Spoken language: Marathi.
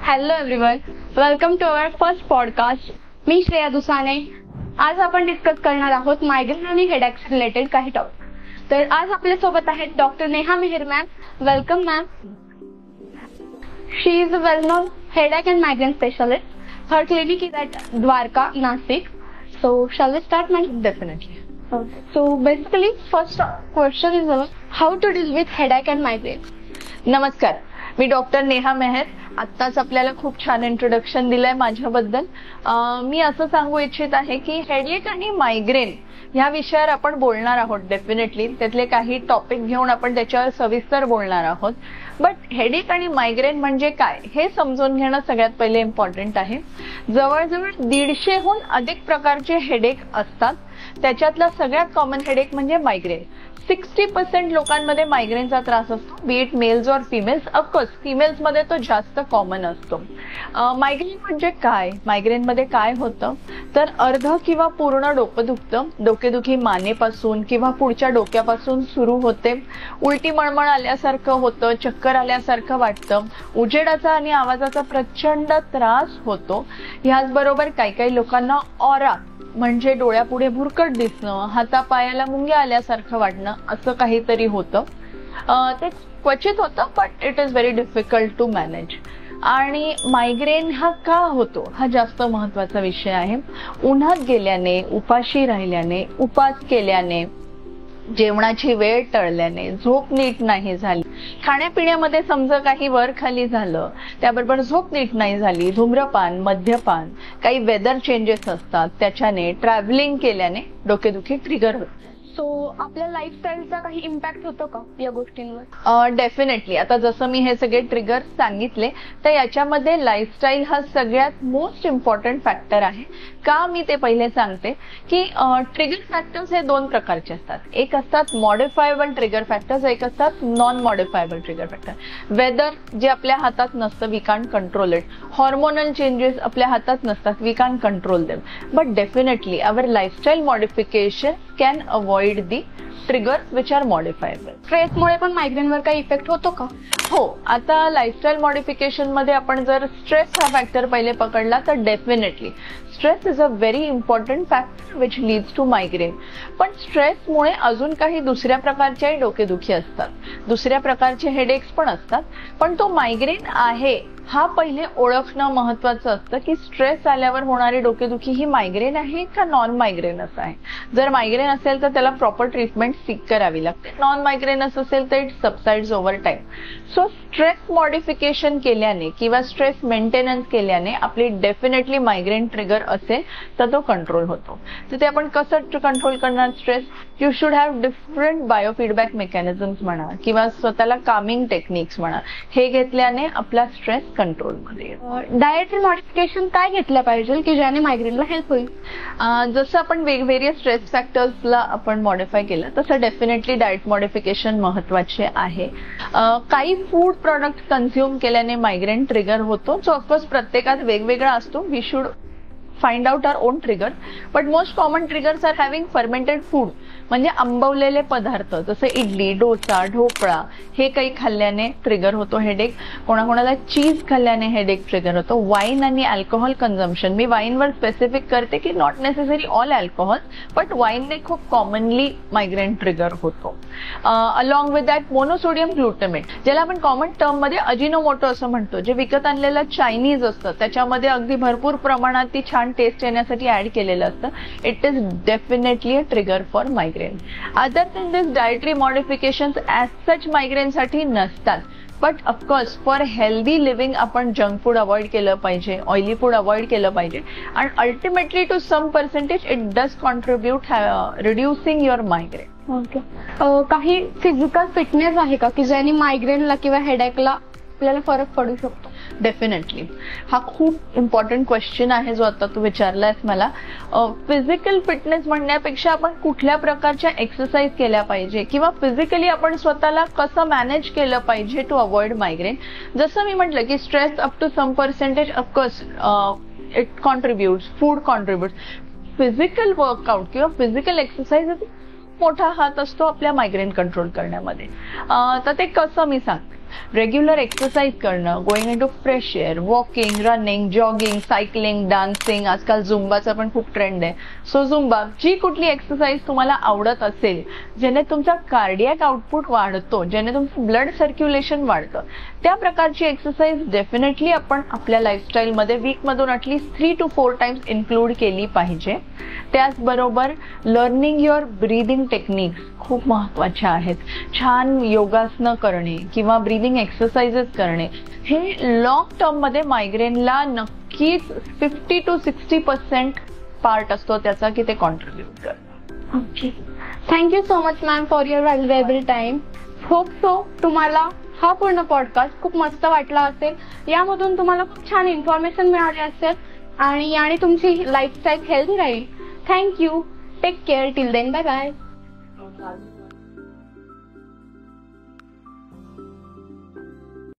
Hello everyone, welcome to our first podcast. मी श्रेया दुसाने. आज आपण डिस्कस करणार आहोत मायग्रेन आणि हेडेक्स रिलेटेड काही टॉपिक. तर आज आपल्यासोबत आहेत doctor Neha Mehar ma'am. Welcome ma'am. She is a well known headache and migraine specialist. Her clinic is at Dwarka, Nasik. So, shall we start, ma'am? Definitely. So, basically, first question is how to deal with headache and migraine. नमस्कार, मी डॉक्टर नेहा मेहर. आत्ताच आपल्याला खूप छान इंट्रोडक्शन दिलंय माझ्याबद्दल. मी असं सांगू इच्छित आहे की हेडेक आणि मायग्रेन ह्या विषयावर आपण बोलणार आहोत. डेफिनेटली त्यातले काही टॉपिक घेऊन आपण त्याच्यावर सविस्तर बोलणार आहोत. बट हेडेक आणि मायग्रेन म्हणजे काय हे समजून घेणं सगळ्यात पहिले इम्पॉर्टंट आहे. जवळजवळ 150हून अधिक प्रकारचे हेडेक असतात. त्याच्यातला सगळ्यात कॉमन हेडेक म्हणजे मायग्रेन. 60% लोकांमध्ये मायग्रेनचा त्रास असतो, बी इट मेल्स और फिमेल्स. ऑफकोर्स फिमेल्स मध्ये तो जास्त कॉमन असतो. मायग्रेन म्हणजे काय, मायग्रेन मध्ये काय होतं तर अर्ध किंवा पूर्ण डोकं दुखतं. डोकेदुखी मानेपासून किंवा पुढच्या डोक्यापासून सुरू होते. उलटी मळमळ आल्यासारखं होतं, चक्कर आल्यासारखं वाटतं, उजेडाचा आणि आवाजाचा प्रचंड त्रास होतो. ह्याचबरोबर काही काही लोकांना ऑरा म्हणजे डोळ्यापुढे भुरकट दिसणं, हातापायाला मुंग्या आल्यासारखं वाटणं, असं काहीतरी होतं. ते क्वचित होतं, but it is very difficult to manage. आणि मायग्रेन हा का होतो हा जास्त महत्वाचा विषय आहे. उन्हात गेल्याने, उपाशी राहिल्याने, उपवास केल्याने, जेवणाची वेळ टळल्याने, झोप नीट नाही झाली, खाण्यापिण्यामध्ये समजा काही वर खाली झालं, त्याबरोबर झोप नीट नाही झाली, धूम्रपान, मद्यपान, काही वेदर चेंजेस असतात त्याच्याने, ट्रॅव्हलिंग केल्याने डोकेदुखी ट्रिगर होते. सो आपल्या लाईफस्टाईलचा काही इम्पॅक्ट होतो का या गोष्टींवर? डेफिनेटली. आता जसं मी हे सगळे ट्रिगर सांगितले तर याच्यामध्ये लाईफस्टाईल हा सगळ्यात मोस्ट इम्पॉर्टंट फॅक्टर आहे. का मी ते पहिले सांगते की ट्रिगर फॅक्टर्स हे दोन प्रकारचे असतात. एक असतात मॉडिफायबल ट्रिगर फॅक्टर्स, एक असतात non modifiable trigger factor. Weather जे आपल्या हातात नसतं, we can't control it. Hormonal changes आपल्या हातात नसतात, we can't control them. But definitely our lifestyle modification can avoid the triggers which are modifiable. स्ट्रेसमुळे पण मायग्रेनवर काही इफेक्ट होतो का? हो. आता लाईफस्टाईल मॉडिफिकेशन मध्ये आपण जर स्ट्रेस हा फॅक्टर पहिले पकडला तर definitely stress is a very important factor which leads to migraine. पण स्ट्रेसमुळे अजून काही दुसऱ्या प्रकारच्याही डोकेदुखी असतात, दुसऱ्या प्रकारचे हेडेक्स पण असतात. पण तो मायग्रेन आहे हा पहिले ओळखणं महत्वाचं असतं की स्ट्रेस आल्यावर होणारी डोकेदुखी ही मायग्रेन आहे का नॉन मायग्रेनस आहे. जर मायग्रेन असेल तर त्याला प्रॉपर ट्रीटमेंट सीक करावी लागते. नॉन मायग्रेनस असेल तर it subsides over time. So stress modification केल्याने किंवा स्ट्रेस मेंटेनन्स केल्याने आपली डेफिनेटली मायग्रेन ट्रिगर असेल तर तो कंट्रोल होतो. तर ते आपण कसं कंट्रोल करणार stress? You should have different biofeedback mechanisms म्हणा किंवा स्वतःला कामिंग टेक्निक्स म्हणा. हे घेतल्याने आपला स्ट्रेस कंट्रोल मध्ये. डाएटरी मॉडिफिकेशन काय घेतलं पाहिजे की ज्याने मायग्रेनला हेल्प होईल? जसं आपण वेगवेगळ्या स्ट्रेस फॅक्टर्सला आपण मॉडिफाय केलं तसं डेफिनेटली डाएट मॉडिफिकेशन महत्वाचे आहे. काही फूड प्रोडक्ट कन्झ्युम केल्याने मायग्रेन ट्रिगर होतो, जो ऑफकोर्स प्रत्येकात वेगवेगळा असतो. We should find out our own trigger, but most common triggers are having fermented food, म्हणजे आंबवलेले पदार्थ जसं इडली, डोसा, ढोकळा हे काही खाल्ल्याने ट्रिगर होतो हेडेक. कोणाकोणाला चीज खाल्ल्याने हेडेक ट्रिगर होतो. वाईन आणि अल्कोहोल कन्झम्पशन, मी वाईनवर स्पेसिफिक करते की not necessary all alcohol, but वाईनने खूप कॉमनली मायग्रेन ट्रिगर होतो. Along with that monosodium glutamate, ज्याला आपण कॉमन टर्म मध्ये अजिनोमोटो असं म्हणतो, जे विकत आणलेलं चायनीज असतं त्याच्यामध्ये अगदी भरपूर प्रमाणात ती छान टेस्ट येण्यासाठी ऍड केलेलं असतं. It is definitely a trigger for migraine. Other than this dietary modifications as such migraine साठी नसतात. But of course for healthy living आपण जंक फूड अवॉइड केलं पाहिजे, ऑइली फूड अवॉइड केलं पाहिजे. आणि ultimately to some percentage it does contribute reducing your migraine. Okay. काही फिजिकल फिटनेस आहे का की ज्याने मायग्रेनला किंवा हेडेकला आपल्याला फरक पडू शकतो? डेफिनेटली. हा खूप इम्पॉर्टंट क्वेश्चन आहे जो आता तू विचारलायस मला. फिजिकल फिटनेस म्हणण्यापेक्षा आपण कुठल्या प्रकारच्या एक्सरसाइज केल्या पाहिजे किंवा फिजिकली आपण स्वतःला कसं मॅनेज केलं पाहिजे टू अवॉइड मायग्रेन. जसं मी म्हटलं की stress up to some percentage of course it contributes, food contributes. Physical workout किंवा फिजिकल एक्सरसाइज मोठा हात असतो आपल्या मायग्रेन कंट्रोल करण्यामध्ये. तर ते कसं मी सांगते. रेग्युलर एक्सरसाइज करणं, going in to fresh air, walking, running, jogging, cycling, dancing, आजकाल झुंबाचा पण खूप ट्रेंड आहे. सो झुंबा, जी कुठली एक्सरसाइज तुम्हाला आवडत असेल, ज्याने तुमचा कार्डियक आउटपुट वाढतो, ज्याने तुमचं ब्लड सर्क्युलेशन वाढतं, त्या प्रकारची एक्सरसाइज डेफिनेटली आपण आपल्या लाईफस्टाईलमध्ये वीकमधून ॲटलिस्ट 3 to 4 टाइम्स इन्क्लूड केली पाहिजे. त्याचबरोबर लर्निंग युअर ब्रीदिंग टेक्निक्स खूप महत्वाच्या आहेत. छान योगासनं करणे किंवा ब्रीदिंग एक्सरसाइजेस करणे हे लॉंग टर्म मध्ये मायग्रेनला नक्कीच 50 to 60% पार्ट असतो त्याचा की ते कॉन्ट्रीब्युट करतं. Okay, thank you so much ma'am for your valuable time. Hope so तुम्हाला हा पूर्ण पॉडकास्ट खूप मस्त वाटला असेल. यामधून तुम्हाला खूप छान इन्फॉर्मेशन मिळाली असेल आणि तुमची लाईफस्टाईल हेल्दी राहील. Thank you. Take care. Till then, bye bye.